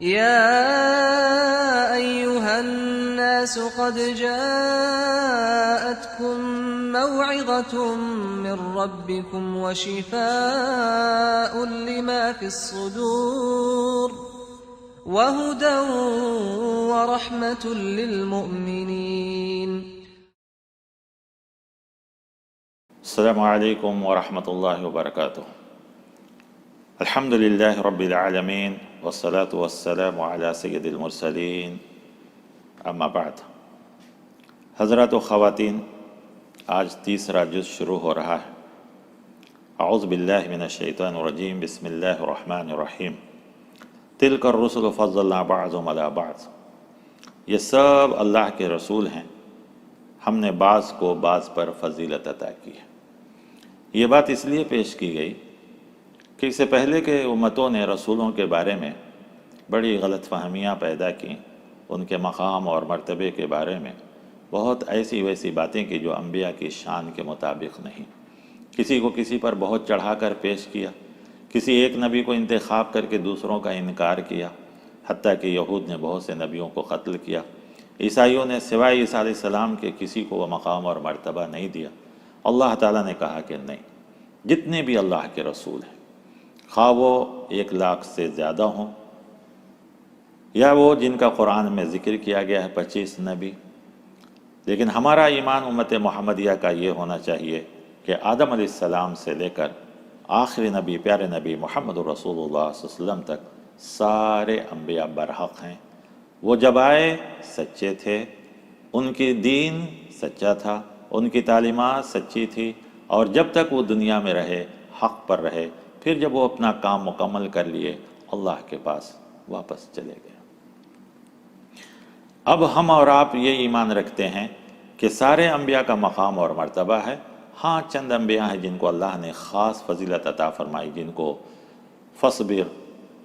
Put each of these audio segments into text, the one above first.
يا أيها الناس قد جاءتكم موعظة من ربكم وشفاء لما في الصدور وهدى ورحمة للمؤمنين. السلام علیکم ورحمۃ اللہ وبرکاتہ. الحمد للہ رب العالمین والصلاة والسلام علی سید المرسلین، اما بعد. حضرات و خواتین، آج تیسرا جز شروع ہو رہا ہے. اعوذ باللہ من الشیطان الرجیم، بسم اللہ الرحمن الرحیم. تلک الرسل فضلنا بعضهم علی بعض. یہ سب اللہ کے رسول ہیں، ہم نے بعض کو بعض پر فضیلت عطا کی ہے. یہ بات اس لیے پیش کی گئی کہ اس سے پہلے کے امتوں نے رسولوں کے بارے میں بڑی غلط فہمیاں پیدا کیں، ان کے مقام اور مرتبے کے بارے میں بہت ایسی ویسی باتیں کی جو انبیاء کی شان کے مطابق نہیں. کسی کو کسی پر بہت چڑھا کر پیش کیا، کسی ایک نبی کو انتخاب کر کے دوسروں کا انکار کیا، حتیٰ کہ یہود نے بہت سے نبیوں کو قتل کیا. عیسائیوں نے سوائے عیسیٰ علیہ السلام کے کسی کو وہ مقام اور مرتبہ نہیں دیا. اللہ تعالیٰ نے کہا کہ نہیں، جتنے بھی اللہ کے رسول ہیں، خواہ وہ 1,00,000 سے زیادہ ہوں یا وہ جن کا قرآن میں ذکر کیا گیا ہے 25 نبی، لیکن ہمارا ایمان امت محمدیہ کا یہ ہونا چاہیے کہ آدم علیہ السلام سے لے کر آخری نبی پیارے نبی محمد رسول اللہ صلی اللہ علیہ وسلم تک سارے انبیاء برحق ہیں. وہ جب آئے سچے تھے، ان کی دین سچا تھا، ان کی تعلیمات سچی تھی، اور جب تک وہ دنیا میں رہے حق پر رہے. پھر جب وہ اپنا کام مکمل کر لیے اللہ کے پاس واپس چلے گئے. اب ہم اور آپ یہ ایمان رکھتے ہیں کہ سارے انبیاء کا مقام اور مرتبہ ہے. ہاں، چند انبیاء ہیں جن کو اللہ نے خاص فضیلت عطا فرمائی، جن کو فصبر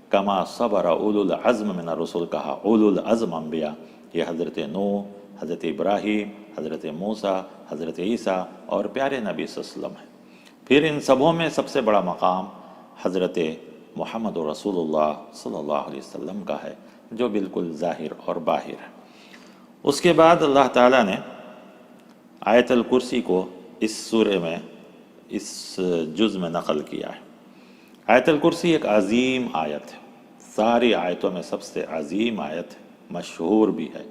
کما صبر اولو العزم من الرسل کہا. اولو العزم انبیاء یہ حضرت نوح، حضرت ابراہیم، حضرت موسیٰ، حضرت عیسیٰ اور پیارے نبی صلی اللہ علیہ وسلم ہیں. پھر ان سبوں میں سب سے بڑا مقام حضرت محمد رسول اللہ صلی اللہ علیہ وسلم کا ہے، جو بالکل ظاہر اور باہر ہے. اس کے بعد اللہ تعالیٰ نے آیت الکرسی کو اس سورے میں اس جز میں نقل کیا ہے. آیت الکرسی ایک عظیم آیت ہے، ساری آیتوں میں سب سے عظیم آیت ہے، مشہور بھی ہے،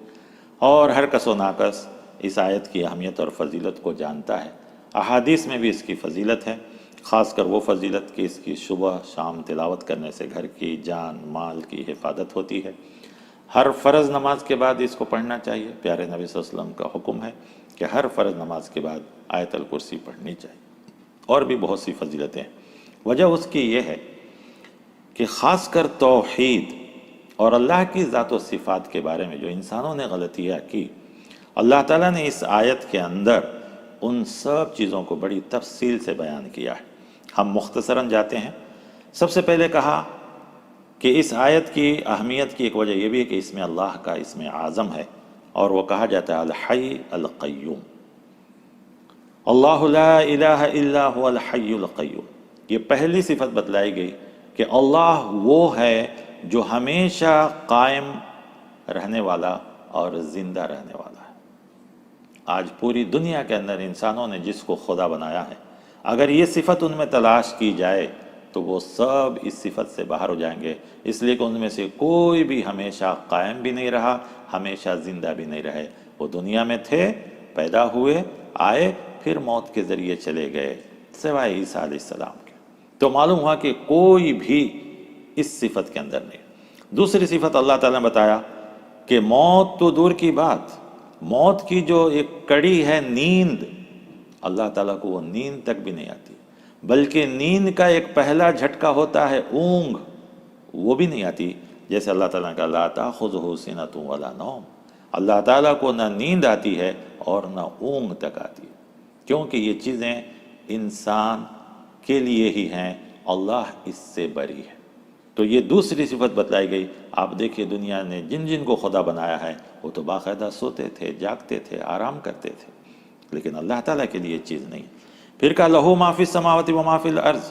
اور ہر کس و ناکس اس آیت کی اہمیت اور فضیلت کو جانتا ہے. احادیث میں بھی اس کی فضیلت ہے، خاص کر وہ فضیلت کہ اس کی صبح شام تلاوت کرنے سے گھر کی جان مال کی حفاظت ہوتی ہے. ہر فرض نماز کے بعد اس کو پڑھنا چاہیے. پیارے نبی صلی اللہ علیہ وسلم کا حکم ہے کہ ہر فرض نماز کے بعد آیت الکرسی پڑھنی چاہیے. اور بھی بہت سی فضیلتیں ہیں. وجہ اس کی یہ ہے کہ خاص کر توحید اور اللہ کی ذات و صفات کے بارے میں جو انسانوں نے غلطیاں کی، اللہ تعالیٰ نے اس آیت کے اندر ان سب چیزوں کو بڑی تفصیل سے بیان کیا ہے. ہم مختصراً جاتے ہیں. سب سے پہلے کہا کہ اس آیت کی اہمیت کی ایک وجہ یہ بھی ہے کہ اس میں اللہ کا اسم اعظم ہے، اور وہ کہا جاتا ہے الحی القیوم. اللہ لا الہ الا هو الحی القیوم. یہ پہلی صفت بتلائی گئی کہ اللہ وہ ہے جو ہمیشہ قائم رہنے والا اور زندہ رہنے والا ہے. آج پوری دنیا کے اندر انسانوں نے جس کو خدا بنایا ہے، اگر یہ صفت ان میں تلاش کی جائے تو وہ سب اس صفت سے باہر ہو جائیں گے، اس لیے کہ ان میں سے کوئی بھی ہمیشہ قائم بھی نہیں رہا، ہمیشہ زندہ بھی نہیں رہے. وہ دنیا میں تھے، پیدا ہوئے، آئے، پھر موت کے ذریعے چلے گئے، سوائے عیسیٰ علیہ السلام کے. تو معلوم ہوا کہ کوئی بھی اس صفت کے اندر نہیں. دوسری صفت اللہ تعالیٰ نے بتایا کہ موت تو دور کی بات، موت کی جو ایک کڑی ہے نیند، اللہ تعالیٰ کو وہ نیند تک بھی نہیں آتی، بلکہ نیند کا ایک پہلا جھٹکا ہوتا ہے اونگ، وہ بھی نہیں آتی. جیسے اللہ تعالیٰ کا لا تأخذہ سنۃ ولا نوم، اللہ تعالیٰ کو نہ نیند آتی ہے اور نہ اونگ تک آتی ہے، کیونکہ یہ چیزیں انسان کے لیے ہی ہیں، اللہ اس سے بری ہے. تو یہ دوسری صفت بتلائی گئی. آپ دیکھیے دنیا نے جن جن کو خدا بنایا ہے وہ تو باقاعدہ سوتے تھے، جاگتے تھے، آرام کرتے تھے، لیکن اللہ تعالیٰ کے لیے چیز نہیں. پھر کہا لہو ما فی السماوات و ما فی الارض،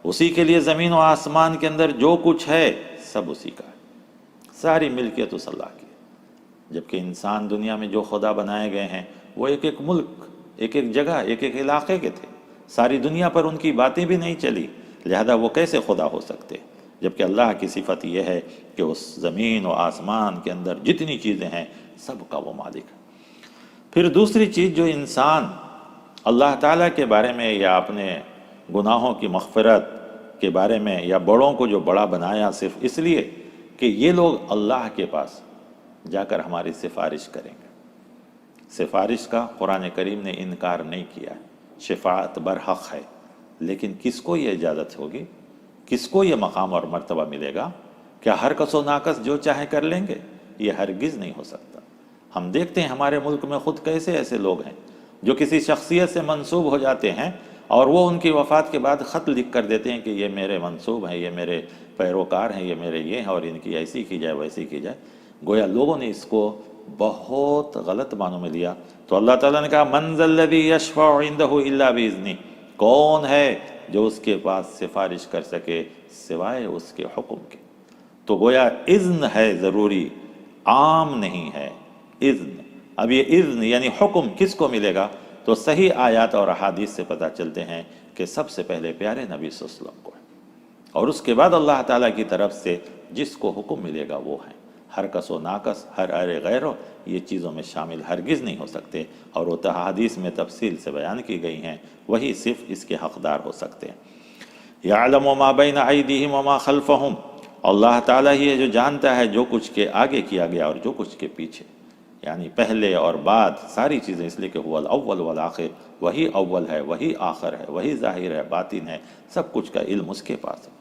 اسی کے لیے زمین و آسمان کے اندر جو کچھ ہے سب اسی کا ہے، ساری ملکیت اس اللہ کی، جبکہ انسان دنیا میں جو خدا بنائے گئے ہیں وہ ایک ایک ملک، ایک ایک جگہ، ایک ایک علاقے کے تھے، ساری دنیا پر ان کی باتیں بھی نہیں چلی، لہذا وہ کیسے خدا ہو سکتے؟ جبکہ اللہ کی صفت یہ ہے کہ اس زمین و آسمان کے اندر جتنی چیزیں ہیں سب کا وہ مالک ہے۔ پھر دوسری چیز جو انسان اللہ تعالیٰ کے بارے میں یا اپنے گناہوں کی مغفرت کے بارے میں یا بڑوں کو جو بڑا بنایا صرف اس لیے کہ یہ لوگ اللہ کے پاس جا کر ہماری سفارش کریں گے، سفارش کا قرآن کریم نے انکار نہیں کیا ہے، شفاعت برحق ہے، لیکن کس کو یہ اجازت ہوگی، کس کو یہ مقام اور مرتبہ ملے گا؟ کیا ہر کس و ناکس جو چاہے کر لیں گے؟ یہ ہرگز نہیں ہو سکتا۔ ہم دیکھتے ہیں ہمارے ملک میں خود کیسے ایسے لوگ ہیں جو کسی شخصیت سے منسوب ہو جاتے ہیں اور وہ ان کی وفات کے بعد خط لکھ کر دیتے ہیں کہ یہ میرے منسوب ہیں، یہ میرے پیروکار ہیں، یہ میرے یہ ہیں، اور ان کی ایسی کی جائے ویسی کی جائے۔ گویا لوگوں نے اس کو بہت غلط معنوں میں لیا۔ تو اللہ تعالیٰ نے کہا من ذا الذی یشفع عندہ الا باذنہ، کون ہے جو اس کے پاس سفارش کر سکے سوائے اس کے حکم کے؟ تو گویا اذن ہے ضروری، عام نہیں ہے اذن۔ اب یہ اذن یعنی حکم کس کو ملے گا؟ تو صحیح آیات اور احادیث سے پتہ چلتے ہیں کہ سب سے پہلے پیارے نبی صلی اللہ علیہ وسلم کو ہے، اور اس کے بعد اللہ تعالیٰ کی طرف سے جس کو حکم ملے گا وہ ہے۔ ہر کس و ناکس، ہر ارے غیرو یہ چیزوں میں شامل ہرگز نہیں ہو سکتے، اور وہ احادیث میں تفصیل سے بیان کی گئی ہیں، وہی صرف اس کے حقدار ہو سکتے ہیں۔ یعلم ما بین ایدیہم وما خلفہم، اللہ تعالیٰ ہی ہے جو جانتا ہے جو کچھ کے آگے کیا گیا اور جو کچھ کے پیچھے، یعنی پہلے اور بعد ساری چیزیں، اس لیے کہ هو الاول والآخر، وہی اول ہے، وہی آخر ہے، وہی ظاہر ہے، باطن ہے، سب کچھ کا علم اس کے پاس ہے۔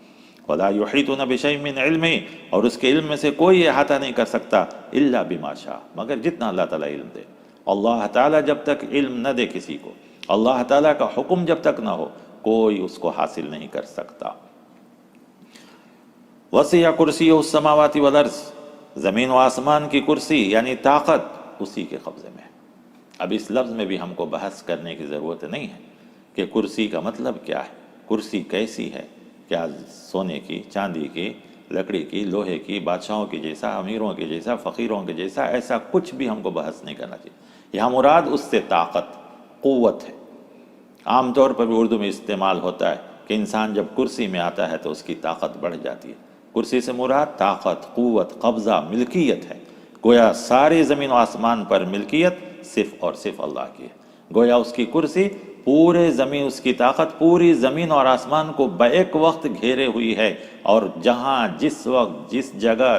وَلَا يُحِيطُونَ بِشَيْءٍ مِّنْ عِلْمِهِ، اور اس کے علم میں سے کوئی احاطہ نہیں کر سکتا الا بما شاء، مگر جتنا اللہ تعالیٰ علم دے۔ اللہ تعالیٰ جب تک علم نہ دے کسی کو، اللہ تعالیٰ کا حکم جب تک نہ ہو، کوئی اس کو حاصل نہیں کر سکتا۔ وَسِعَ كُرْسِيُّهُ السَّمَاوَاتِ وَالْأَرْضَ، زمین و آسمان کی کرسی یعنی طاقت اسی کے قبضے میں ہے۔ اب اس لفظ میں بھی ہم کو بحث کرنے کی ضرورت نہیں ہے کہ کرسی کا مطلب کیا ہے، کرسی کیسی ہے، کیا سونے کی، چاندی کی، لکڑی کی، لوہے کی، بادشاہوں کی جیسا، امیروں کے جیسا، فقیروں کے جیسا، ایسا کچھ بھی ہم کو بحث نہیں کرنا چاہیے۔ یہاں مراد اس سے طاقت، قوت ہے۔ عام طور پر بھی اردو میں استعمال ہوتا ہے کہ انسان جب کرسی میں آتا ہے تو اس کی طاقت بڑھ جاتی ہے۔ کرسی سے مراد طاقت، قوت، قبضہ، ملکیت ہے۔ گویا سارے زمین و آسمان پر ملکیت صرف اور صرف اللہ کی ہے۔ گویا اس کی کرسی پورے زمین، اس کی طاقت پوری زمین اور آسمان کو بیک وقت گھیرے ہوئی ہے، اور جہاں جس وقت جس جگہ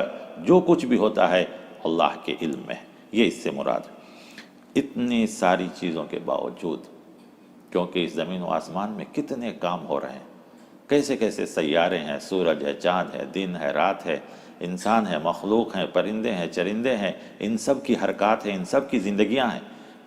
جو کچھ بھی ہوتا ہے اللہ کے علم میں ہے۔ یہ اس سے مراد ہے۔ اتنی ساری چیزوں کے باوجود، کیونکہ اس زمین و آسمان میں کتنے کام ہو رہے ہیں، کیسے کیسے سیارے ہیں، سورج ہے، چاند ہے، دن ہے، رات ہے، انسان ہے، مخلوق ہیں، پرندے ہیں، چرندے ہیں، ان سب کی حرکات ہیں، ان سب کی زندگیاں ہیں،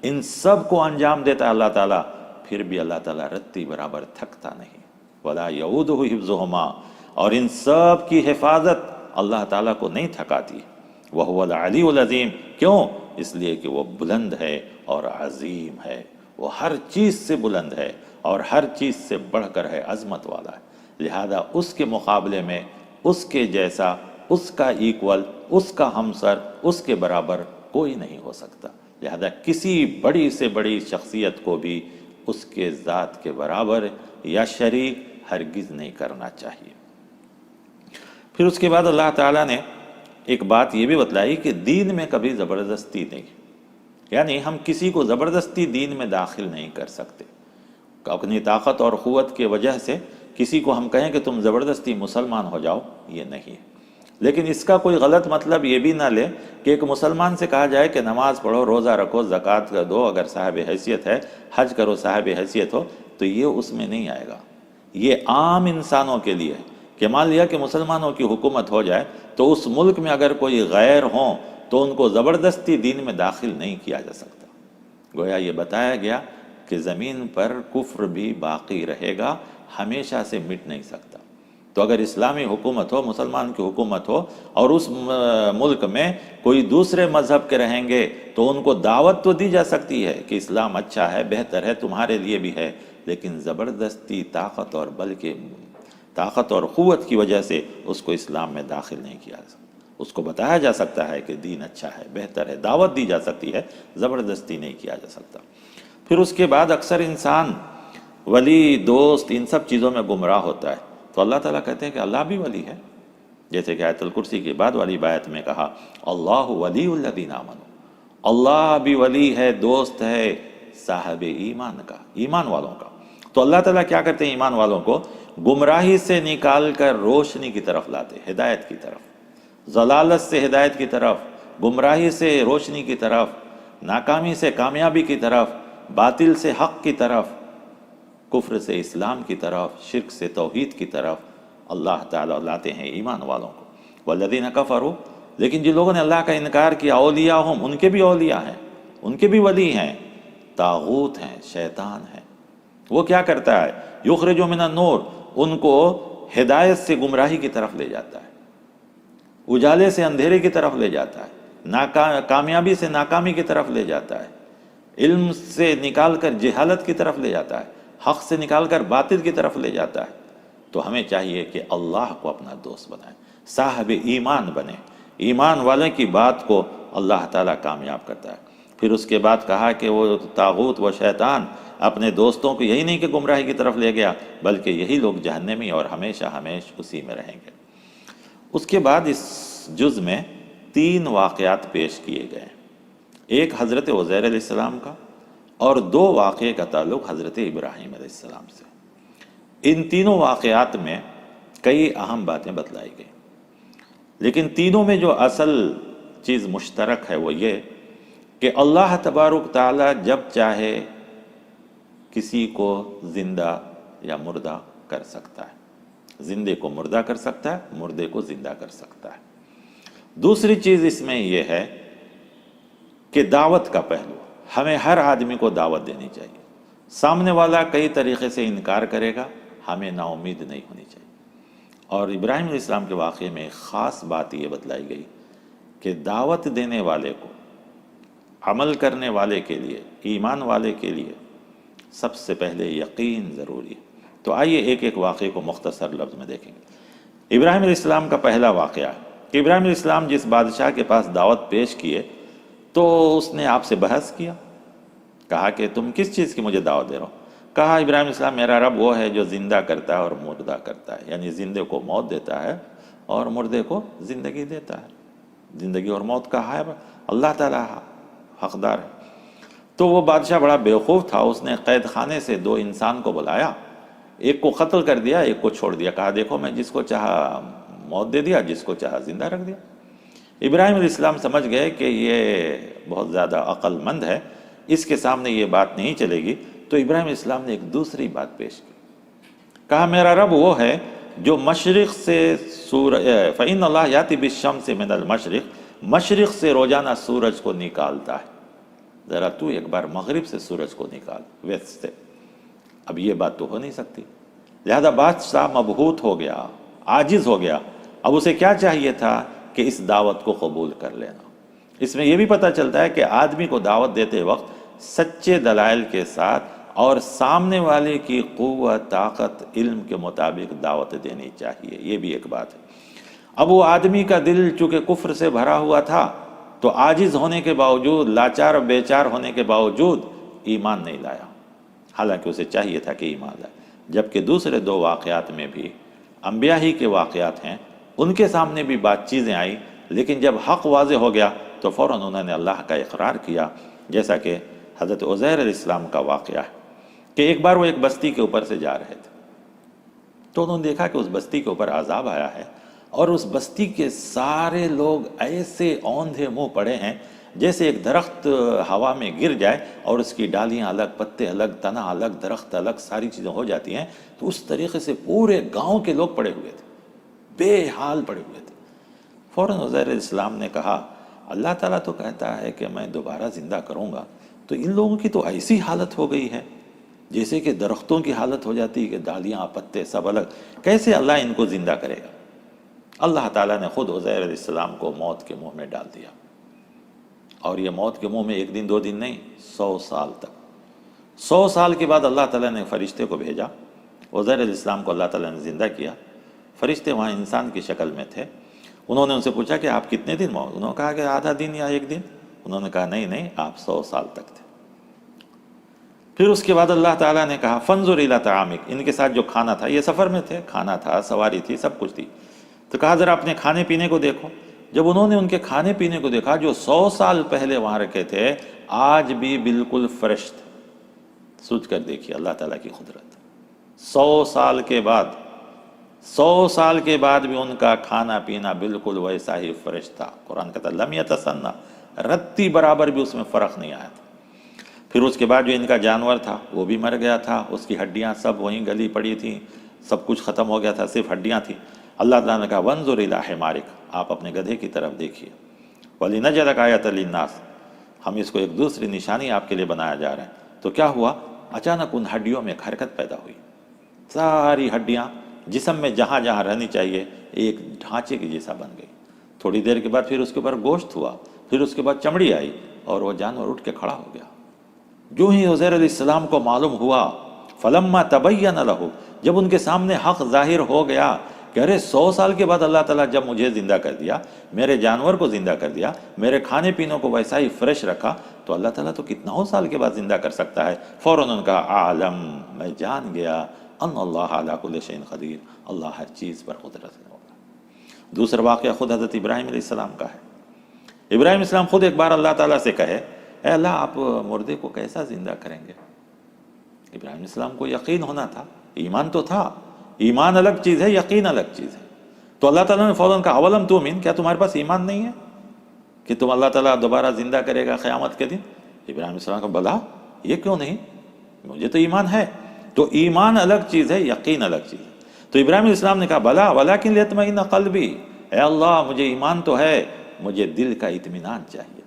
ان سب کو انجام دیتا ہے اللہ تعالیٰ، پھر بھی اللہ تعالیٰ رتی برابر تھکتا نہیں۔ وَلَا يَعُودُهُ حِفْظُهُمَا، اور ان سب کی حفاظت اللہ تعالیٰ کو نہیں تھکاتی۔ وَهُوَ الْعَلِيُّ الْعَظِيمُ، کیوں؟ اس لیے کہ وہ بلند ہے اور عظیم ہے، وہ ہر چیز سے بلند ہے اور ہر چیز سے بڑھ کر ہے، عظمت والا ہے۔ لہذا اس کے مقابلے میں اس کے جیسا، اس کا ایکول، اس کا ہمسر، اس کے برابر کوئی نہیں ہو سکتا۔ لہذا کسی بڑی سے بڑی شخصیت کو بھی اس کے ذات کے برابر یا شریک ہرگز نہیں کرنا چاہیے۔ پھر اس کے بعد اللہ تعالیٰ نے ایک بات یہ بھی بتلائی کہ دین میں کبھی زبردستی نہیں، یعنی ہم کسی کو زبردستی دین میں داخل نہیں کر سکتے۔ اپنی طاقت اور قوت کی وجہ سے کسی کو ہم کہیں کہ تم زبردستی مسلمان ہو جاؤ، یہ نہیں ہے۔ لیکن اس کا کوئی غلط مطلب یہ بھی نہ لے کہ ایک مسلمان سے کہا جائے کہ نماز پڑھو، روزہ رکھو، زکوٰۃ دو اگر صاحب حیثیت ہے، حج کرو صاحب حیثیت ہو، تو یہ اس میں نہیں آئے گا۔ یہ عام انسانوں کے لیے ہے کہ مان لیا کہ مسلمانوں کی حکومت ہو جائے تو اس ملک میں اگر کوئی غیر ہوں تو ان کو زبردستی دین میں داخل نہیں کیا جا سکتا۔ گویا یہ بتایا گیا کہ زمین پر کفر بھی باقی رہے گا، ہمیشہ سے مٹ نہیں سکتا۔ تو اگر اسلامی حکومت ہو، مسلمان کی حکومت ہو، اور اس ملک میں کوئی دوسرے مذہب کے رہیں گے تو ان کو دعوت تو دی جا سکتی ہے کہ اسلام اچھا ہے، بہتر ہے، تمہارے لیے بھی ہے، لیکن زبردستی طاقت اور قوت کی وجہ سے اس کو اسلام میں داخل نہیں کیا جا سکتا۔ اس کو بتایا جا سکتا ہے کہ دین اچھا ہے، بہتر ہے، دعوت دی جا سکتی ہے، زبردستی نہیں کیا جا سکتا۔ پھر اس کے بعد اکثر انسان ولی، دوست، ان سب چیزوں میں گمراہ ہوتا ہے، تو اللہ تعالیٰ کہتے ہیں کہ اللہ بھی ولی ہے، جیسے کہ آیت الکرسی کے بعد والی آیت میں کہا اللہ ولی الذین آمنوا، اللہ بھی ولی ہے، دوست ہے صاحب ایمان کا، ایمان والوں کا۔ تو اللہ تعالیٰ کیا کرتے ہیں؟ ایمان والوں کو گمراہی سے نکال کر روشنی کی طرف لاتے، ہدایت کی طرف، ضلالت سے ہدایت کی طرف، گمراہی سے روشنی کی طرف، ناکامی سے کامیابی کی طرف، باطل سے حق کی طرف، کفر سے اسلام کی طرف، شرک سے توحید کی طرف اللہ تعالیٰ لاتے ہیں ایمان والوں کو۔ والذین کفروا، لیکن جن لوگوں نے اللہ کا انکار کیا، اولیاءہم، ان کے بھی اولیاء ہیں، ان کے بھی ولی ہیں، طاغوت ہیں، شیطان ہیں۔ وہ کیا کرتا ہے؟ یخرج من النور، ان کو ہدایت سے گمراہی کی طرف لے جاتا ہے، اجالے سے اندھیرے کی طرف لے جاتا ہے، کامیابی سے ناکامی کی طرف لے جاتا ہے، علم سے نکال کر جہالت کی طرف لے جاتا ہے، حق سے نکال کر باطل کی طرف لے جاتا ہے۔ تو ہمیں چاہیے کہ اللہ کو اپنا دوست بنائیں، صاحب ایمان بنے، ایمان والے کی بات کو اللہ تعالیٰ کامیاب کرتا ہے۔ پھر اس کے بعد کہا کہ وہ طاغوت و شیطان اپنے دوستوں کو یہی نہیں کہ گمراہی کی طرف لے گیا، بلکہ یہی لوگ جہنمی اور ہمیشہ ہمیش اسی میں رہیں گے۔ اس کے بعد اس جز میں 3 واقعات پیش کیے گئے، ایک حضرت عزیر علیہ السلام کا اور 2 واقعے کا تعلق حضرت ابراہیم علیہ السلام سے۔ ان تینوں واقعات میں کئی اہم باتیں بتلائی گئی، لیکن تینوں میں جو اصل چیز مشترک ہے وہ یہ کہ اللہ تبارک تعالیٰ جب چاہے کسی کو زندہ یا مردہ کر سکتا ہے، زندے کو مردہ کر سکتا ہے، مردے کو زندہ کر سکتا ہے۔ دوسری چیز اس میں یہ ہے کہ دعوت کا پہلو، ہمیں ہر آدمی کو دعوت دینی چاہیے۔ سامنے والا کئی طریقے سے انکار کرے گا، ہمیں نا امید نہیں ہونی چاہیے۔ اور ابراہیم علیہ السلام کے واقعے میں ایک خاص بات یہ بتلائی گئی کہ دعوت دینے والے کو، عمل کرنے والے کے لیے، ایمان والے کے لیے سب سے پہلے یقین ضروری ہے۔ تو آئیے ایک ایک واقعے کو مختصر لفظ میں دیکھیں گے۔ ابراہیم علیہ السلام کا پہلا واقعہ ہے کہ ابراہیم علیہ السلام جس بادشاہ کے پاس دعوت پیش کیے تو اس نے آپ سے بحث کیا، کہا کہ تم کس چیز کی مجھے دعوت دے رہے ہو؟ کہا ابراہیم علیہ السلام میرا رب وہ ہے جو زندہ کرتا ہے اور مردہ کرتا ہے، یعنی زندے کو موت دیتا ہے اور مردے کو زندگی دیتا ہے، زندگی اور موت کا ہے اللہ تعالیٰ حقدار ہے۔ تو وہ بادشاہ بڑا بیوقوف تھا، اس نے قید خانے سے 2 انسان کو بلایا، ایک کو قتل کر دیا، ایک کو چھوڑ دیا، کہا دیکھو میں جس کو چاہا موت دے دیا، جس کو چاہا زندہ رکھ دیا۔ ابراہیم علیہ السلام سمجھ گئے کہ یہ بہت زیادہ عقل مند ہے، اس کے سامنے یہ بات نہیں چلے گی، تو ابراہیم علیہ السلام نے ایک دوسری بات پیش کی، کہا میرا رب وہ ہے جو مشرق سے سورج، فَإِنَّ اللَّهَ يَأْتِي بِالشَّمْسِ مِنَ الْمَشْرِقِ، مشرق سے روزانہ سورج کو نکالتا ہے، ذرا تو ایک بار مغرب سے سورج کو نکال، ویسٹ سے۔ اب یہ بات تو ہو نہیں سکتی، لہذا بادشاہ مبہوت ہو گیا، عاجز ہو گیا۔ اب اسے کیا چاہیے تھا کہ اس دعوت کو قبول کر لینا۔ اس میں یہ بھی پتہ چلتا ہے کہ آدمی کو دعوت دیتے وقت سچے دلائل کے ساتھ اور سامنے والے کی قوت، طاقت، علم کے مطابق دعوت دینی چاہیے، یہ بھی ایک بات ہے۔ اب وہ آدمی کا دل چونکہ کفر سے بھرا ہوا تھا تو عاجز ہونے کے باوجود، لاچار و بیچار ہونے کے باوجود ایمان نہیں لایا، حالانکہ اسے چاہیے تھا کہ ایمان لائے۔ جبکہ دوسرے 2 واقعات میں بھی انبیاء ہی کے واقعات ہیں، ان کے سامنے بھی بات چیزیں آئیں، لیکن جب حق واضح ہو گیا تو فوراً انہوں نے اللہ کا اقرار کیا، جیسا کہ حضرت عزیر علیہ السلام کا واقعہ ہے کہ ایک بار وہ ایک بستی کے اوپر سے جا رہے تھے، تو انہوں نے دیکھا کہ اس بستی کے اوپر عذاب آیا ہے اور اس بستی کے سارے لوگ ایسے اوندھے منہ پڑے ہیں جیسے ایک درخت ہوا میں گر جائے اور اس کی ڈالیاں الگ، پتے الگ، تنا الگ، درخت الگ، ساری چیزیں ہو جاتی ہیں، تو اس طریقے سے پورے گاؤں کے لوگ پڑے ہوئے تھے، بے حال پڑے ہوئے تھے۔ فوراً عزیر علیہ السلام نے کہا اللہ تعالیٰ تو کہتا ہے کہ میں دوبارہ زندہ کروں گا، تو ان لوگوں کی تو ایسی حالت ہو گئی ہے جیسے کہ درختوں کی حالت ہو جاتی ہے کہ ڈالیاں، پتے سب الگ، کیسے اللہ ان کو زندہ کرے گا؟ اللہ تعالیٰ نے خود عزیر علیہ السلام کو موت کے منہ میں ڈال دیا، اور یہ موت کے منہ میں 1 دن 2 دن نہیں، 100 سال تک۔ 100 سال کے بعد اللہ تعالیٰ نے فرشتے کو بھیجا، عزیر علیہ السلام کو اللہ تعالیٰ نے زندہ کیا۔ فرشتے وہاں انسان کی شکل میں تھے، انہوں نے ان سے پوچھا کہ آپ کتنے دن موت؟ انہوں نے کہا کہ آدھا دن یا ایک دن. انہوں نے کہا نہیں نہیں، آپ 100 سال تک تھے. پھر اس کے بعد اللہ تعالیٰ نے کہا فانظر الی طعامک، ان کے ساتھ جو کھانا تھا، یہ سفر میں تھے، کھانا تھا، سواری تھی، سب کچھ تھی، تو کہا ذرا اپنے کھانے پینے کو دیکھو. جب انہوں نے ان کے کھانے پینے کو دیکھا جو 100 سال پہلے وہاں رکھے تھے، آج بھی بالکل فریش تھے. سوچ کر دیکھیے اللہ تعالیٰ کی قدرت. 100 سال کے بعد 100 سال کے بعد بھی ان کا کھانا پینا بالکل ویسا ہی فریش تھا. قرآن کہتا لم یتسنہ، رتی برابر بھی اس میں فرق نہیں آیا تھا. پھر اس کے بعد جو ان کا جانور تھا وہ بھی مر گیا تھا، اس کی ہڈیاں سب وہیں گلی پڑی تھیں، سب کچھ ختم ہو گیا تھا، صرف ہڈیاں تھیں. اللہ تعالیٰ نے کہا وانظر الی حمارک، آپ اپنے گدھے کی طرف دیکھیے. وَلِنَجْعَلَكَ آیَةً لِلنَّاسِ، ہم اس کو ایک دوسری نشانی آپ کے لیے بنایا جا رہا ہے. تو کیا ہوا؟ اچانک ان ہڈیوں میں ایک حرکت پیدا ہوئی. ساری ہڈیاں جسم میں جہاں جہاں رہنی چاہیے ایک ڈھانچے کی جیسا بن گئی. تھوڑی دیر کے بعد پھر اس کے اوپر گوشت ہوا، پھر اس کے بعد چمڑی آئی اور وہ جانور اٹھ کے کھڑا ہو گیا. جو ہی عزیر علیہ السلام کو معلوم ہوا، فلما تبین لہ، جب ان کے سامنے حق ظاہر ہو گیا کہ ارے 100 سال کے بعد اللہ تعالیٰ جب مجھے زندہ کر دیا، میرے جانور کو زندہ کر دیا، میرے کھانے پینے کو ویسا ہی فریش رکھا، تو اللہ تعالیٰ تو کتنا سال کے بعد زندہ کر سکتا ہے. فوراً ان کا عالم، میں جان گیا ان اللہ علی کل شیء قدیر، اللہ ہر چیز پر قدرت ہے. دوسرا واقعہ خود حضرت ابراہیم علیہ السلام کا ہے. ابراہیم علیہ السلام خود ایک بار اللہ تعالیٰ سے کہے اے اللہ آپ مردے کو کیسا زندہ کریں گے؟ ابراہیم علیہ السلام کو یقین ہونا تھا، ایمان تو تھا. ایمان الگ چیز ہے، یقین الگ چیز ہے. تو اللہ تعالیٰ نے فوراً کہا اولم تؤمن، کیا تمہارے پاس ایمان نہیں ہے کہ تم اللہ تعالیٰ دوبارہ زندہ کرے گا قیامت کے دن؟ ابراہیم علیہ السلام کو بلا، یہ کیوں نہیں، مجھے تو ایمان ہے. تو ایمان الگ چیز ہے، یقین الگ چیز ہے. تو ابراہیم علیہ السلام نے کہا بلا ولکن لیطمئن قلبی، اے اللہ مجھے ایمان تو ہے، مجھے دل کا اطمینان چاہیے.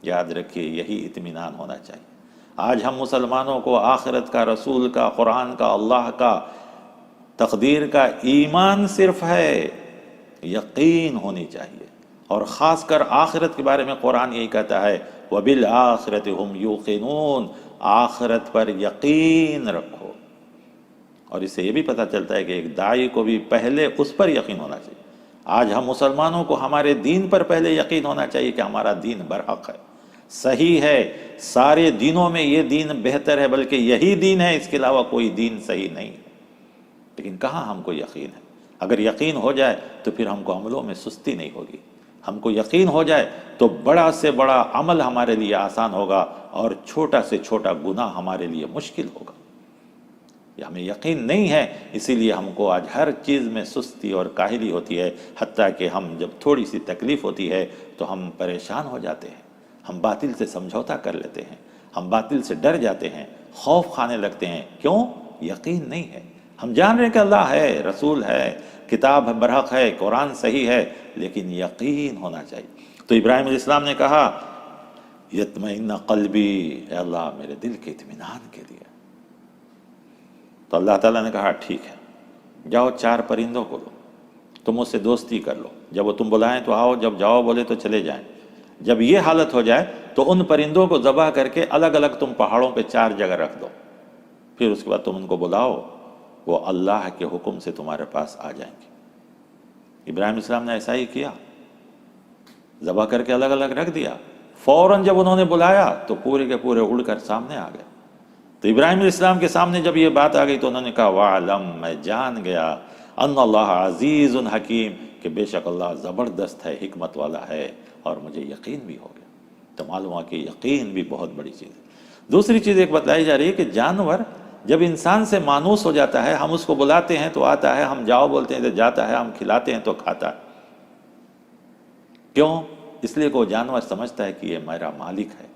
یاد رکھیے یہی اطمینان ہونا چاہیے. آج ہم مسلمانوں کو آخرت کا، رسول کا، قرآن کا، اللہ کا، تقدیر کا ایمان صرف ہے، یقین ہونی چاہیے. اور خاص کر آخرت کے بارے میں قرآن یہی کہتا ہے وَبِالْآخِرَةِ هُمْ يُوقِنُونَ، آخرت پر یقین رکھو. اور اس سے یہ بھی پتہ چلتا ہے کہ ایک داعی کو بھی پہلے اس پر یقین ہونا چاہیے. آج ہم مسلمانوں کو ہمارے دین پر پہلے یقین ہونا چاہیے کہ ہمارا دین برحق ہے، صحیح ہے، سارے دینوں میں یہ دین بہتر ہے، بلکہ یہی دین ہے، اس کے علاوہ کوئی دین صحیح نہیں ہے. لیکن کہاں ہم کو یقین ہے؟ اگر یقین ہو جائے تو پھر ہم کو عملوں میں سستی نہیں ہوگی. ہم کو یقین ہو جائے تو بڑا سے بڑا عمل ہمارے لیے آسان ہوگا اور چھوٹا سے چھوٹا گناہ ہمارے لیے مشکل ہوگا. یہ ہمیں یقین نہیں ہے، اسی لیے ہم کو آج ہر چیز میں سستی اور کاہلی ہوتی ہے. حتیٰ کہ ہم جب تھوڑی سی تکلیف ہوتی ہے تو ہم پریشان ہو جاتے ہیں، ہم باطل سے سمجھوتا کر لیتے ہیں، ہم باطل سے ڈر جاتے ہیں، خوف کھانے لگتے ہیں. کیوں؟ یقین نہیں ہے. ہم جان رہے ہیں کہ اللہ ہے، رسول ہے، کتاب برحق ہے، قرآن صحیح ہے، لیکن یقین ہونا چاہیے. تو ابراہیم علیہ السلام نے کہا یطمئن قلبی، اے اللہ میرے دل کے اطمینان کے لیے. تو اللہ تعالیٰ نے کہا ٹھیک ہے، جاؤ 4 پرندوں کو لو، تم اس سے دوستی کر لو، جب وہ تم بلائیں تو آؤ، جب جاؤ بولے تو چلے جائیں. جب یہ حالت ہو جائے تو ان پرندوں کو ذبح کر کے الگ الگ تم پہاڑوں پہ 4 جگہ رکھ دو. پھر اس کے بعد تم ان کو بلاؤ، وہ اللہ کے حکم سے تمہارے پاس آ جائیں گے. ابراہیم علیہ السلام نے ایسا ہی کیا، ذبح کر کے الگ الگ رکھ دیا. فوراً جب انہوں نے بلایا تو پورے کے پورے اڑ کر سامنے آ گئے. تو ابراہیم علیہ السلام کے سامنے جب یہ بات آ گئی تو انہوں نے کہا وَعْلَمْ، میں جان گیا، ان اللہ عزیز حکیم، کہ بے شک اللہ زبردست ہے، حکمت والا ہے، اور مجھے یقین بھی ہو گیا. تو معلوم ہوا کہ یقین بھی بہت بڑی چیز ہے. دوسری چیز ایک بتلائی جا رہی ہے کہ جانور جب انسان سے مانوس ہو جاتا ہے، ہم اس کو بلاتے ہیں تو آتا ہے، ہم جاؤ بولتے ہیں تو جاتا ہے، ہم کھلاتے ہیں تو کھاتا ہے. کیوں؟ اس لیے کہ وہ جانور سمجھتا ہے کہ یہ میرا مالک ہے.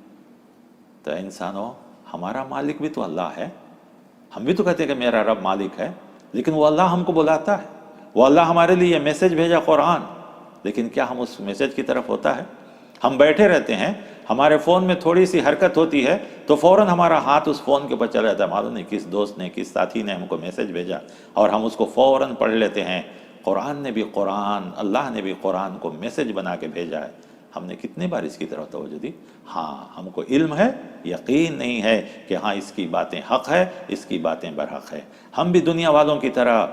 تو انسانوں، ہمارا مالک بھی تو اللہ ہے. ہم بھی تو کہتے ہیں کہ میرا رب مالک ہے، لیکن وہ اللہ ہم کو بلاتا ہے. وہ اللہ ہمارے لیے یہ میسج بھیجا قرآن، لیکن کیا ہم اس میسج کی طرف ہوتا ہے؟ ہم بیٹھے رہتے ہیں، ہمارے فون میں تھوڑی سی حرکت ہوتی ہے تو فوراً ہمارا ہاتھ اس فون کے اوپر چلا جاتا ہے. معلوم نہیں کس دوست نے، کس ساتھی نے ہم کو میسج بھیجا، اور ہم اس کو فوراً پڑھ لیتے ہیں. اللہ نے بھی قرآن کو میسج بنا کے بھیجا ہے. ہم نے کتنے بار اس کی طرف توجہ دی؟ ہاں، ہم کو علم ہے، یقین نہیں ہے کہ ہاں اس کی باتیں حق ہے، اس کی باتیں برحق ہے. ہم بھی دنیا والوں کی طرح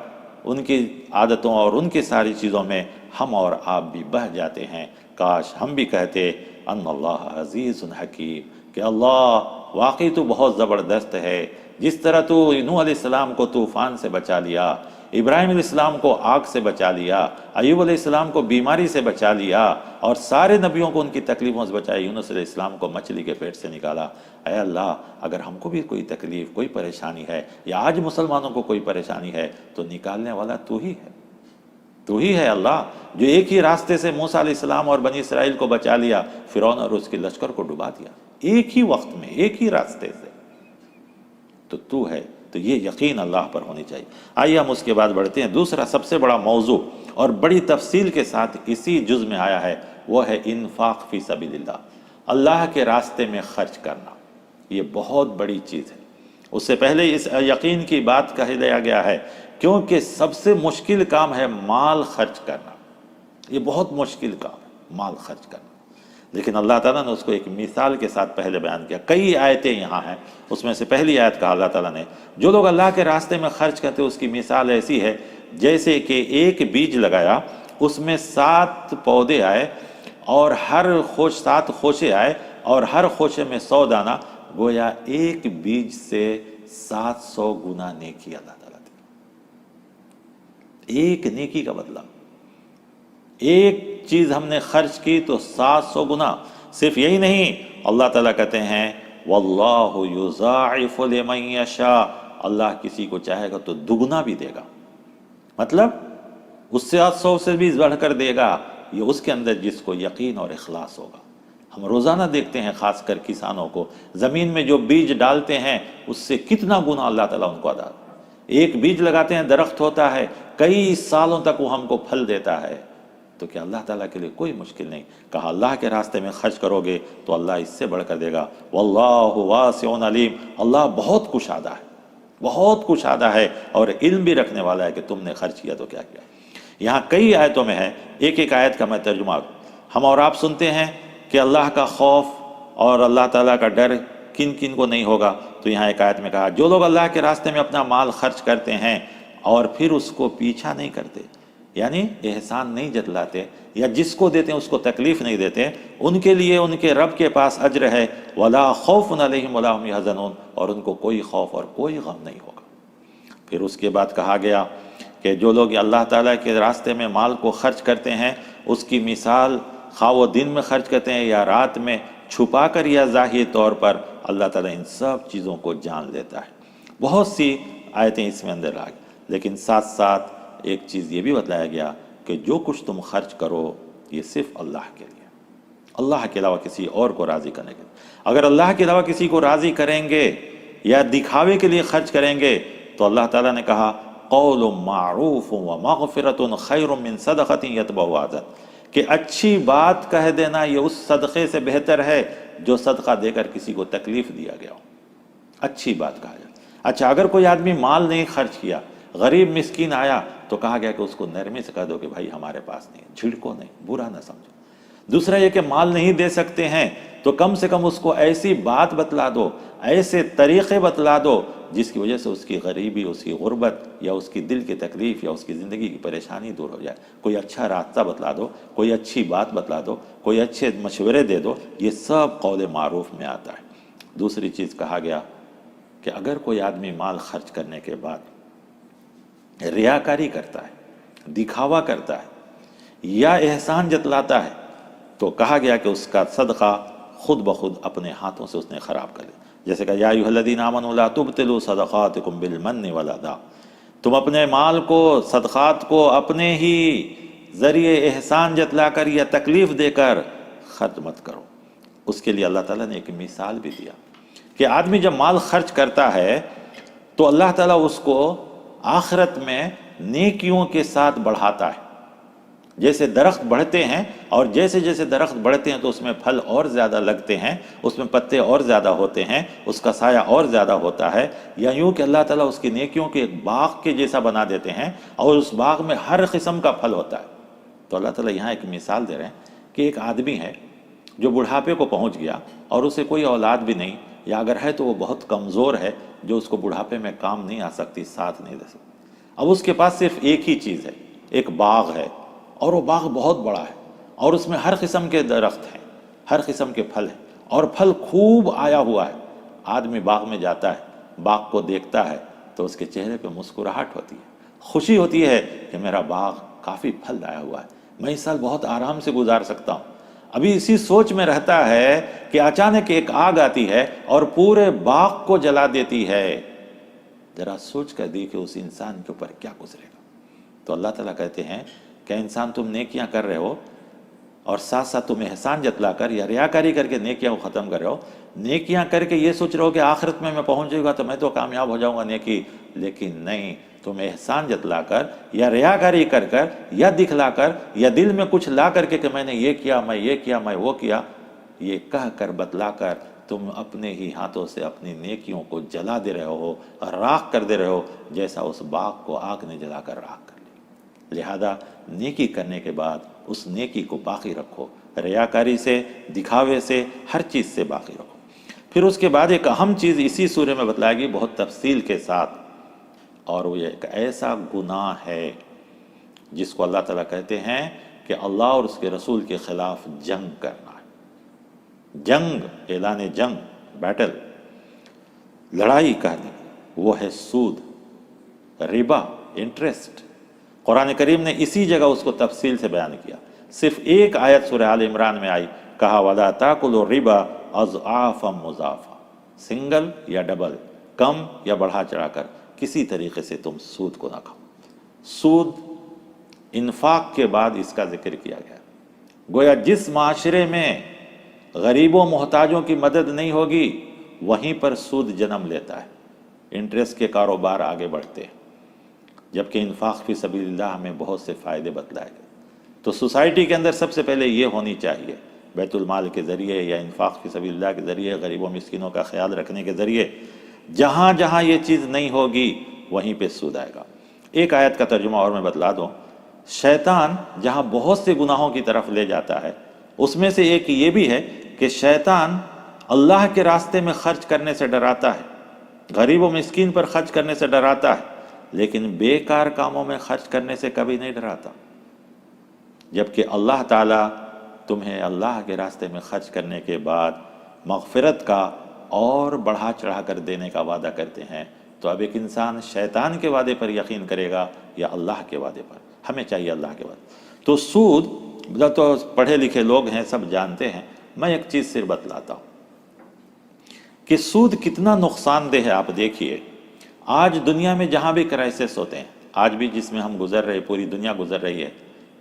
ان کی عادتوں اور ان کی ساری چیزوں میں ہم اور آپ بھی بہہ جاتے ہیں۔ کاش ہم بھی کہتے ان اللہ عزیز حکیم، کہ اللہ واقعی تو بہت زبردست ہے، جس طرح تو نوح علیہ السلام کو طوفان سے بچا لیا، ابراہیم علیہ السلام کو آگ سے بچا لیا، ایوب علیہ السلام کو بیماری سے بچا لیا، اور سارے نبیوں کو ان کی تکلیفوں سے بچایا، یونس علیہ السلام کو مچھلی کے پیٹ سے نکالا۔ اے اللہ، اگر ہم کو بھی کوئی تکلیف، کوئی پریشانی ہے، یا آج مسلمانوں کو کوئی پریشانی ہے، تو نکالنے والا تو ہی ہے، تو ہی ہے اللہ، جو ایک ہی راستے سے موسیٰ علیہ السلام اور بنی اسرائیل کو بچا لیا، فرعون اور اس کے لشکر کو ڈبا دیا، ایک ہی وقت میں، ایک ہی راستے سے، تو ہے۔ تو یہ یقین اللہ پر ہونی چاہیے۔ آئیے ہم اس کے بعد بڑھتے ہیں۔ دوسرا سب سے بڑا موضوع اور بڑی تفصیل کے ساتھ اسی جز میں آیا ہے، وہ ہے انفاق فی سبیل اللہ، اللہ کے راستے میں خرچ کرنا۔ یہ بہت بڑی چیز ہے۔ اس سے پہلے اس یقین کی بات کہہ دیا گیا ہے، کیونکہ سب سے مشکل کام ہے مال خرچ کرنا۔ یہ بہت مشکل کام ہے، مال خرچ کرنا، لیکن اللہ تعالیٰ نے اس کو ایک مثال کے ساتھ پہلے بیان کیا۔ کئی آیتیں یہاں ہیں، اس میں سے پہلی آیت کہا اللہ تعالیٰ نے، جو لوگ اللہ کے راستے میں خرچ کرتے اس کی مثال ایسی ہے جیسے کہ ایک بیج لگایا، اس میں 7 پودے آئے اور ہر 7 خوشے آئے، اور ہر خوشے میں 100 دانہ، گویا ایک بیج سے 700 گنا نیکی اللہ تعالیٰ دے۔ ایک نیکی کا بدلہ، ایک چیز ہم نے خرچ کی تو 700 گنا۔ صرف یہی نہیں، اللہ تعالیٰ کہتے ہیں واللہ یضاعف لمن یشاء، اللہ کسی کو چاہے گا تو دگنا بھی دے گا، مطلب اس سے 100 سے بھی بڑھ کر دے گا، یہ اس کے اندر جس کو یقین اور اخلاص ہوگا۔ ہم روزانہ دیکھتے ہیں خاص کر کسانوں کو، زمین میں جو بیج ڈالتے ہیں اس سے کتنا گنا اللہ تعالیٰ ان کو ادا۔ ایک بیج لگاتے ہیں، درخت ہوتا ہے، کئی سالوں تک وہ ہم کو پھل دیتا ہے، تو کیا اللہ تعالیٰ کے لیے کوئی مشکل نہیں؟ کہا اللہ کے راستے میں خرچ کرو گے تو اللہ اس سے بڑھ کر دے گا۔ واللہ واسع علیم، اللہ بہت کشادہ ہے، بہت کشادہ ہے، اور علم بھی رکھنے والا ہے کہ تم نے خرچ کیا تو کیا کیا۔ یہاں کئی آیتوں میں ہے، ایک ایک آیت کا میں ترجمہ، ہم اور آپ سنتے ہیں کہ اللہ کا خوف اور اللہ تعالیٰ کا ڈر کن کن کو نہیں ہوگا، تو یہاں ایک آیت میں کہا جو لوگ اللہ کے راستے میں اپنا مال خرچ کرتے ہیں اور پھر اس کو پیچھا نہیں کرتے، یعنی احسان نہیں جتلاتے، یا جس کو دیتے ہیں اس کو تکلیف نہیں دیتے، ان کے لیے ان کے رب کے پاس اجر ہے، ولا خوف علیہم ولا هم يحزنون، اور ان کو کوئی خوف اور کوئی غم نہیں ہوگا۔ پھر اس کے بعد کہا گیا کہ جو لوگ اللہ تعالیٰ کے راستے میں مال کو خرچ کرتے ہیں، اس کی مثال خواہ وہ دن میں خرچ کرتے ہیں یا رات میں، چھپا کر یا ظاہری طور پر، اللہ تعالیٰ ان سب چیزوں کو جان لیتا ہے۔ بہت سی آیتیں اس میں اندر آ گئی، لیکن ساتھ ساتھ ایک چیز یہ بھی بتلایا گیا کہ جو کچھ تم خرچ کرو یہ صرف اللہ کے لیے، اللہ کے علاوہ کسی اور کو راضی کرنے کے لیے۔ اگر اللہ کے علاوہ کسی کو راضی کریں گے یا دکھاوے کے لیے خرچ کریں گے تو اللہ تعالیٰ نے کہا قول معروف ومغفرۃ خیر من صدقۃ یتبعها اذى، کہ اچھی بات کہہ دینا یہ اس صدقے سے بہتر ہے جو صدقہ دے کر کسی کو تکلیف دیا گیا ہو۔ اچھی بات کہا جائے۔ اچھا، اگر کوئی آدمی مال نہیں خرچ کیا، غریب مسکین آیا، تو کہا گیا کہ اس کو نرمی سے کہہ دو کہ بھائی ہمارے پاس نہیں، جھڑکو نہیں، برا نہ سمجھو۔ دوسرا یہ کہ مال نہیں دے سکتے ہیں تو کم سے کم اس کو ایسی بات بتلا دو، ایسے طریقے بتلا دو جس کی وجہ سے اس کی غریبی، اس کی غربت، یا اس کی دل کی تکلیف، یا اس کی زندگی کی پریشانی دور ہو جائے۔ کوئی اچھا راستہ بتلا دو، کوئی اچھی بات بتلا دو، کوئی اچھے مشورے دے دو، یہ سب قول معروف میں آتا ہے۔ دوسری چیز کہا گیا کہ اگر کوئی آدمی مال خرچ کرنے کے بعد ریاکاری کرتا ہے، دکھاوا کرتا ہے یا احسان جتلاتا ہے، تو کہا گیا کہ اس کا صدقہ خود بخود اپنے ہاتھوں سے اس نے خراب کر لیا۔ جیسے کہ یا ایھا الذین آمنوا لا تبطلوا صدقاتکم بالمن والاذی، تم اپنے مال کو، صدقات کو اپنے ہی ذریعے احسان جتلا کر یا تکلیف دے کر خرچ مت کرو۔ اس کے لیے اللہ تعالیٰ نے ایک مثال بھی دیا کہ آدمی جب مال خرچ کرتا ہے تو اللہ تعالیٰ اس کو آخرت میں نیکیوں کے ساتھ بڑھاتا ہے۔ جیسے درخت بڑھتے ہیں، اور جیسے جیسے درخت بڑھتے ہیں تو اس میں پھل اور زیادہ لگتے ہیں، اس میں پتے اور زیادہ ہوتے ہیں، اس کا سایہ اور زیادہ ہوتا ہے، یا یوں کہ اللہ تعالیٰ اس کی نیکیوں کے ایک باغ کے جیسا بنا دیتے ہیں، اور اس باغ میں ہر قسم کا پھل ہوتا ہے۔ تو اللہ تعالیٰ یہاں ایک مثال دے رہے ہیں کہ ایک آدمی ہے جو بڑھاپے کو پہنچ گیا اور اسے کوئی اولاد بھی نہیں، یا اگر ہے تو وہ بہت کمزور ہے جو اس کو بڑھاپے میں کام نہیں آ سکتی، ساتھ نہیں دے سکتی۔ اب اس کے پاس صرف ایک ہی چیز ہے، ایک باغ ہے، اور وہ باغ بہت بڑا ہے، اور اس میں ہر قسم کے درخت ہیں، ہر قسم کے پھل ہیں، اور پھل خوب آیا ہوا ہے۔ آدمی باغ میں جاتا ہے، باغ کو دیکھتا ہے تو اس کے چہرے پہ مسکراہٹ ہوتی ہے، خوشی ہوتی ہے کہ میرا باغ کافی پھل آیا ہوا ہے، میں اس سال بہت آرام سے گزار سکتا ہوں۔ ابھی اسی سوچ میں رہتا ہے کہ اچانک ایک آگ آتی ہے اور پورے باغ کو جلا دیتی ہے۔ ذرا سوچ کر دیکھیں اس انسان کے اوپر کیا گزرے گا۔ تو اللہ تعالیٰ کہتے ہیں کہ انسان تم نیکیاں کر رہے ہو اور ساتھ ساتھ تم احسان جتلا کر یا ریاکاری کر کے نیکیاں کو ختم کر رہے ہو، نیکیاں کر کے یہ سوچ رہے ہو کہ آخرت میں پہنچ جاؤں گا تو میں تو کامیاب ہو جاؤں گا نیکی، لیکن نہیں، تم احسان جتلا کر یا ریاکاری کر کر یا دکھلا کر یا دل میں کچھ لا کر کے کہ میں نے یہ کیا، میں یہ کیا، میں وہ کیا، یہ کہہ کر بتلا کر تم اپنے ہی ہاتھوں سے اپنی نیکیوں کو جلا دے رہے ہو، راکھ کر دے رہے ہو، جیسا اس باغ کو آگ نے جلا کر راکھ کر لیا۔ لہذا نیکی کرنے کے بعد اس نیکی کو باقی رکھو، ریاکاری سے، دکھاوے سے، ہر چیز سے باقی رکھو۔ پھر اس کے بعد ایک اہم چیز اسی سورے میں بتلائے گی بہت تفصیل کے ساتھ، اور وہ ایک ایسا گناہ ہے جس کو اللہ تعالیٰ کہتے ہیں کہ اللہ اور اس کے رسول کے خلاف جنگ کرنا ہے۔ جنگ، اعلان جنگ، بیٹل، لڑائی کرنی، وہ ہے سود، ربا، انٹرسٹ۔ قرآن کریم نے اسی جگہ اس کو تفصیل سے بیان کیا۔ صرف ایک آیت سورہ آل عمران میں آئی، کہا وَلَا تَأْكُلُوا الرِّبَا أَضْعَافًا مُضَاعَفًا، سنگل یا ڈبل، کم یا بڑھا چڑھا کر، کسی طریقے سے تم سود کو نہ کھاؤ۔ سود، انفاق کے بعد اس کا ذکر کیا گیا۔ گویا جس معاشرے میں غریبوں محتاجوں کی مدد نہیں ہوگی وہیں پر سود جنم لیتا ہے، انٹرسٹ کے کاروبار آگے بڑھتے ہیں، جبکہ انفاق فی سبیل اللہ ہمیں بہت سے فائدے بتلائے گئے۔ تو سوسائٹی کے اندر سب سے پہلے یہ ہونی چاہیے، بیت المال کے ذریعے یا انفاق فی سبیل اللہ کے ذریعے، غریبوں مسکینوں کا خیال رکھنے کے ذریعے، جہاں جہاں یہ چیز نہیں ہوگی وہیں پہ سود آئے گا۔ ایک آیت کا ترجمہ اور میں بتلا دوں، شیطان جہاں بہت سے گناہوں کی طرف لے جاتا ہے، اس میں سے ایک یہ بھی ہے کہ شیطان اللہ کے راستے میں خرچ کرنے سے ڈراتا ہے، غریب و مسکین پر خرچ کرنے سے ڈراتا ہے، لیکن بیکار کاموں میں خرچ کرنے سے کبھی نہیں ڈراتا۔ جبکہ اللہ تعالیٰ تمہیں اللہ کے راستے میں خرچ کرنے کے بعد مغفرت کا اور بڑھا چڑھا کر دینے کا وعدہ کرتے ہیں، تو اب ایک انسان شیطان کے وعدے پر یقین کرے گا یا اللہ کے وعدے پر؟ ہمیں چاہیے اللہ کے وعدے۔ تو سود تو پڑھے لکھے لوگ ہیں، سب جانتے ہیں، میں ایک چیز صرف بتلاتا ہوں کہ سود کتنا نقصان دہ ہے۔ آپ دیکھیے آج دنیا میں جہاں بھی کرائسس ہوتے ہیں، آج بھی جس میں ہم گزر رہے، پوری دنیا گزر رہی ہے،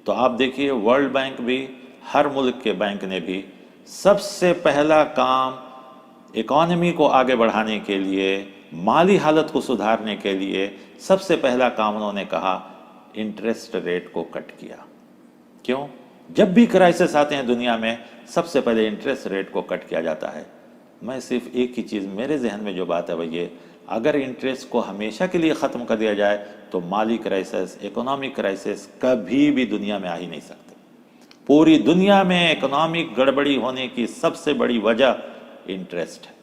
تو آپ دیکھیے ورلڈ بینک بھی، ہر ملک کے بینک نے بھی سب سے پہلا کام اکانومی کو آگے بڑھانے کے لیے، مالی حالت کو سدھارنے کے لیے، سب سے پہلا کام انہوں نے کہا انٹرسٹ ریٹ کو کٹ کیا۔ کیوں؟ جب بھی کرائسس آتے ہیں دنیا میں سب سے پہلے انٹرسٹ ریٹ کو کٹ کیا جاتا ہے۔ میں صرف ایک ہی چیز میرے ذہن میں جو بات ہے وہ یہ، اگر انٹرسٹ کو ہمیشہ کے لیے ختم کر دیا جائے تو مالی کرائسس، اکنامک کرائسس کبھی بھی دنیا میں آ ہی نہیں سکتے۔ پوری دنیا میں اکنامک گڑبڑی ہونے کی سب سے بڑی وجہ انٹرسٹ ہے،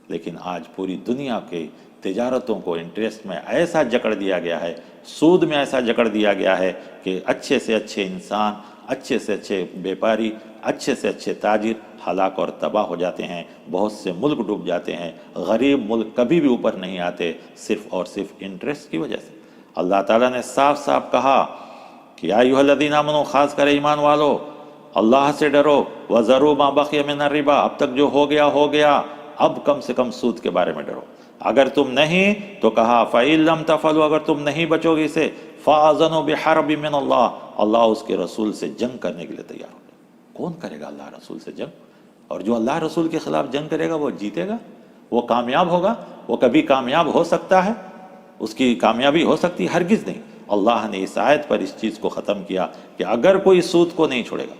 لیکن آج پوری دنیا کے تجارتوں کو انٹرسٹ میں ایسا جکڑ دیا گیا ہے، سود میں ایسا جکڑ دیا گیا ہے کہ اچھے سے اچھے انسان، اچھے سے اچھے بیپاری، اچھے سے اچھے تاجر ہلاک اور تباہ ہو جاتے ہیں، بہت سے ملک ڈوب جاتے ہیں، غریب ملک کبھی بھی اوپر نہیں آتے، صرف اور صرف انٹرسٹ کی وجہ سے۔ اللہ تعالیٰ نے صاف صاف کہا کہ یا ایھا الذین آمنوا، خاص کر ایمان والو، اللہ سے ڈرو، وذروا ما بقی من الربا، اب تک جو ہو گیا ہو گیا، اب کم سے کم سود کے بارے میں ڈرو۔ اگر تم نہیں تو کہا فَإِن لَمْ تَفْعَلُوا، اگر تم نہیں بچو گے اسے، فَأَذَنُوا بِحَرْبٍ مِّنَ اللَّهِ، اللہ اس کے رسول سے جنگ کرنے کے لیے تیار ہو گئے۔ کون کرے گا اللہ رسول سے جنگ؟ اور جو اللہ رسول کے خلاف جنگ کرے گا وہ جیتے گا، وہ کامیاب ہوگا؟ وہ کبھی کامیاب ہو سکتا ہے؟ اس کی کامیابی ہو سکتی ہے؟ ہرگز نہیں۔ اللہ نے اس آیت پر اس چیز کو ختم کیا کہ اگر کوئی سود کو نہیں چھوڑے گا،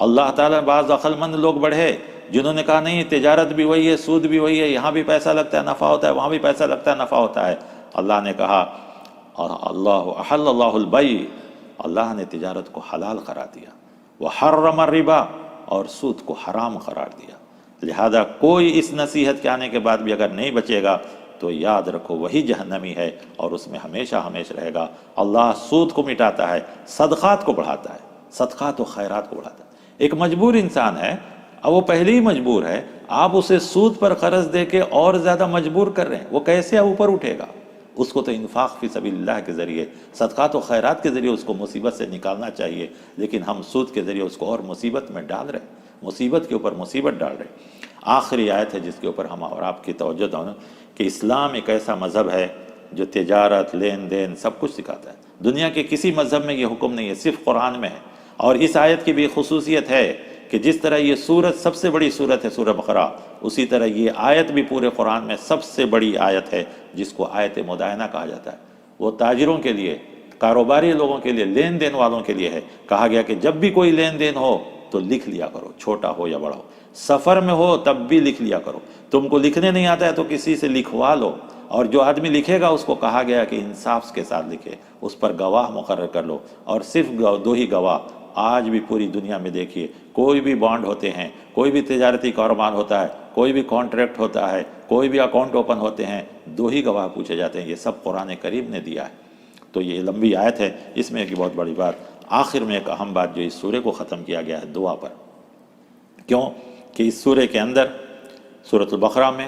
اللہ تعالیٰ بعض عقل مند لوگ بڑھے جنہوں نے کہا نہیں تجارت بھی وہی ہے، سود بھی وہی ہے، یہاں بھی پیسہ لگتا ہے نفع ہوتا ہے، وہاں بھی پیسہ لگتا ہے نفع ہوتا ہے۔ اللہ نے کہا اللہ احل اللہ البیع، اللہ نے تجارت کو حلال قرار دیا، وحرم الربا، اور سود کو حرام قرار دیا۔ لہذا کوئی اس نصیحت کے آنے کے بعد بھی اگر نہیں بچے گا تو یاد رکھو وہی جہنمی ہے اور اس میں ہمیشہ ہمیشہ رہے گا۔ اللہ سود کو مٹاتا ہے، صدقات کو بڑھاتا ہے، صدقات و خیرات کو بڑھاتا ہے۔ ایک مجبور انسان ہے، اب وہ پہلے ہی مجبور ہے، آپ اسے سود پر قرض دے کے اور زیادہ مجبور کر رہے ہیں، وہ کیسے اوپر اٹھے گا؟ اس کو تو انفاق فی سبیل اللہ کے ذریعے، صدقات و خیرات کے ذریعے اس کو مصیبت سے نکالنا چاہیے، لیکن ہم سود کے ذریعے اس کو اور مصیبت میں ڈال رہے ہیں، مصیبت کے اوپر مصیبت ڈال رہے ہیں۔ آخری آیت ہے جس کے اوپر ہم اور آپ کی توجہ دوں کہ اسلام ایک ایسا مذہب ہے جو تجارت، لین دین سب کچھ سکھاتا ہے۔ دنیا کے کسی مذہب میں یہ حکم نہیں ہے، صرف قرآن میں ہے۔ اور اس آیت کی بھی خصوصیت ہے کہ جس طرح یہ سورت سب سے بڑی سورت ہے سورہ بقرہ، اسی طرح یہ آیت بھی پورے قرآن میں سب سے بڑی آیت ہے جس کو آیت مدائنہ کہا جاتا ہے۔ وہ تاجروں کے لیے، کاروباری لوگوں کے لیے، لین دین والوں کے لیے ہے۔ کہا گیا کہ جب بھی کوئی لین دین ہو تو لکھ لیا کرو، چھوٹا ہو یا بڑا ہو، سفر میں ہو تب بھی لکھ لیا کرو، تم کو لکھنے نہیں آتا ہے تو کسی سے لکھوا لو، اور جو آدمی لکھے گا اس کو کہا گیا کہ انصاف کے ساتھ لکھے، اس پر گواہ مقرر کر لو، اور صرف دو ہی گواہ۔ آج بھی پوری دنیا میں دیکھیے، کوئی بھی بانڈ ہوتے ہیں، کوئی بھی تجارتی کاروبار ہوتا ہے، کوئی بھی کانٹریکٹ ہوتا ہے، کوئی بھی اکاؤنٹ اوپن ہوتے ہیں، دو ہی گواہ پوچھے جاتے ہیں۔ یہ سب قرآن کریم نے دیا ہے۔ تو یہ لمبی آیت ہے، اس میں ایک بہت بڑی بات، آخر میں ایک اہم بات جو اس سورے کو ختم کیا گیا ہے دعا پر۔ کیوں کہ اس سورے کے اندر، سورۃ البقرہ میں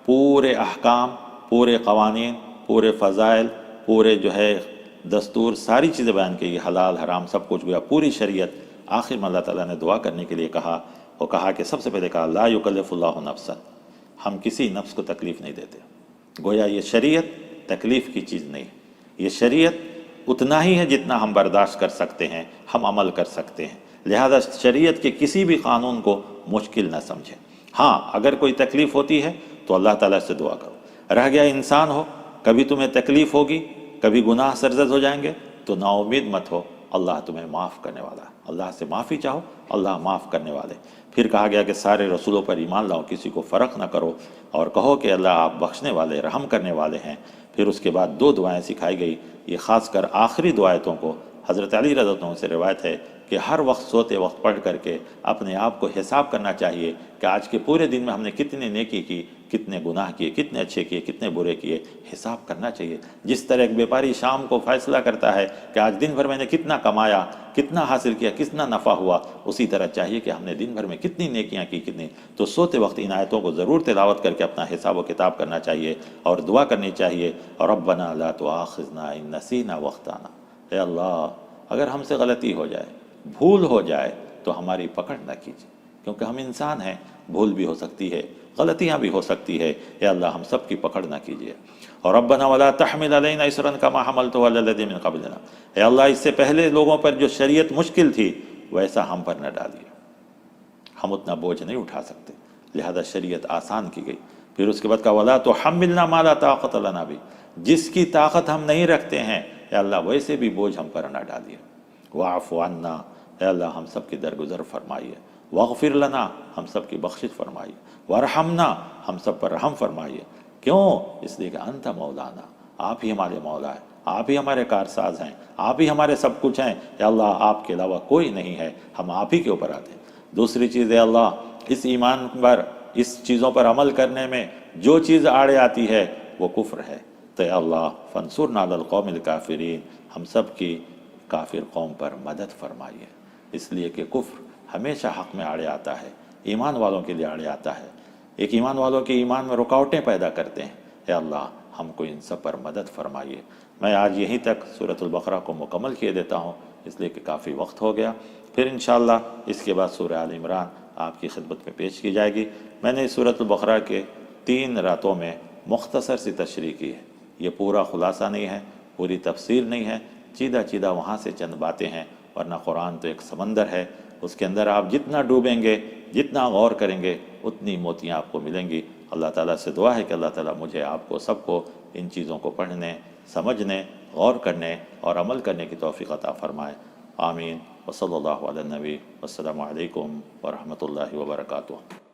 پورے احکام، پورے قوانین، پورے فضائل، پورے جو ہے دستور، ساری چیزیں بیان کی، حلال حرام سب کچھ گیا، پوری شریعت۔ آخر میں اللہ تعالیٰ نے دعا کرنے کے لیے کہا، وہ کہا کہ سب سے پہلے کہا لا یکلف اللہ نفسا، ہم کسی نفس کو تکلیف نہیں دیتے۔ گویا یہ شریعت تکلیف کی چیز نہیں، یہ شریعت اتنا ہی ہے جتنا ہم برداشت کر سکتے ہیں، ہم عمل کر سکتے ہیں، لہذا شریعت کے کسی بھی قانون کو مشکل نہ سمجھیں۔ ہاں اگر کوئی تکلیف ہوتی ہے تو اللہ تعالیٰ سے دعا کرو۔ رہ گیا انسان ہو، کبھی تمہیں تکلیف ہوگی، کبھی گناہ سرزد ہو جائیں گے تو نا امید مت ہو، اللہ تمہیں معاف کرنے والا ہے، اللہ سے معافی چاہو، اللہ معاف کرنے والے۔ پھر کہا گیا کہ سارے رسولوں پر ایمان لاؤ، کسی کو فرق نہ کرو، اور کہو کہ اللہ آپ بخشنے والے، رحم کرنے والے ہیں۔ پھر اس کے بعد دو دعائیں سکھائی گئی، یہ خاص کر آخری دعایتوں کو حضرت علی رضی اللہ عنہ سے روایت ہے کہ ہر وقت سوتے وقت پڑھ کر کے اپنے آپ کو حساب کرنا چاہیے کہ آج کے پورے دن میں ہم نے کتنی نیکی کی، کتنے گناہ کیے، کتنے اچھے کیے، کتنے برے کیے، حساب کرنا چاہیے۔ جس طرح ایک بیپاری شام کو فیصلہ کرتا ہے کہ آج دن بھر میں نے کتنا کمایا، کتنا حاصل کیا، کتنا نفع ہوا، اسی طرح چاہیے کہ ہم نے دن بھر میں کتنی نیکیاں کی، کتنی۔ تو سوتے وقت ان آیتوں کو ضرور تلاوت کر کے اپنا حساب و کتاب کرنا چاہیے اور دعا کرنی چاہیے۔ اور ربنا لا تؤاخذنا ان نسینا واخطانا، اے اللہ اگر ہم سے غلطی ہو جائے، بھول ہو جائے تو ہماری پکڑ نہ کیجیے، کیونکہ ہم انسان ہیں، بھول بھی ہو سکتی ہے، غلطیاں بھی ہو سکتی ہے، اے اللہ ہم سب کی پکڑ نہ کیجیے۔ اور ربنا ولا تحمل علینا اصرا کما حملته علی الذین من قبلنا، اے اللہ اس سے پہلے لوگوں پر جو شریعت مشکل تھی ویسا ہم پر نہ ڈالیے، ہم اتنا بوجھ نہیں اٹھا سکتے، لہذا شریعت آسان کی گئی۔ پھر اس کے بعد کہا ولا تحملنا ما لا طاقت لنا به، جس کی طاقت ہم نہیں رکھتے ہیں اے اللہ ویسے بھی بوجھ ہم پر نہ ڈالیے۔ واعف عنا، اے اللہ ہم سب کی درگزر فرمائیے۔ واغفر لنا، ہم سب کی بخشش فرمائیے۔ وارحمنا، ہم سب پر رحم فرمائیے۔ کیوں؟ اس لیے کہ انت مولانا، آپ ہی ہمارے مولا ہیں، آپ ہی ہمارے کارساز ہیں، آپ ہی ہمارے سب کچھ ہیں، اے اللہ آپ کے علاوہ کوئی نہیں ہے، ہم آپ ہی کے اوپر آتے ہیں۔ دوسری چیز اے اللہ اس ایمان پر، اس چیزوں پر عمل کرنے میں جو چیز آڑے آتی ہے وہ کفر ہے، تو اے اللہ فانصرنا علی القوم الکافرین، ہم سب کی کافر قوم پر مدد فرمائیے، اس لیے کہ کفر ہمیشہ حق میں آڑے آتا ہے، ایمان والوں کے لیے آڑے آتا ہے، ایک ایمان والوں کے ایمان میں رکاوٹیں پیدا کرتے ہیں، اے اللہ ہم کو ان سب پر مدد فرمائیے۔ میں آج یہیں تک سورۃ البقرہ کو مکمل کیے دیتا ہوں، اس لیے کہ کافی وقت ہو گیا، پھر انشاءاللہ اس کے بعد سورہ آل عمران آپ کی خدمت میں پیش کی جائے گی۔ میں نے سورۃ البقرہ کے 3 راتوں میں مختصر سی تشریح کی ہے، یہ پورا خلاصہ نہیں ہے، پوری تفسیر نہیں ہے، چیدہ چیدہ وہاں سے چند باتیں ہیں، ورنہ قرآن تو ایک سمندر ہے، اس کے اندر آپ جتنا ڈوبیں گے، جتنا غور کریں گے، اتنی موتیاں آپ کو ملیں گی۔ اللہ تعالیٰ سے دعا ہے کہ اللہ تعالیٰ مجھے آپ کو سب کو ان چیزوں کو پڑھنے، سمجھنے، غور کرنے اور عمل کرنے کی توفیق عطا فرمائے۔ آمین۔ وصلی اللہ علی النبی، والسلام علیکم ورحمۃ اللہ وبرکاتہ۔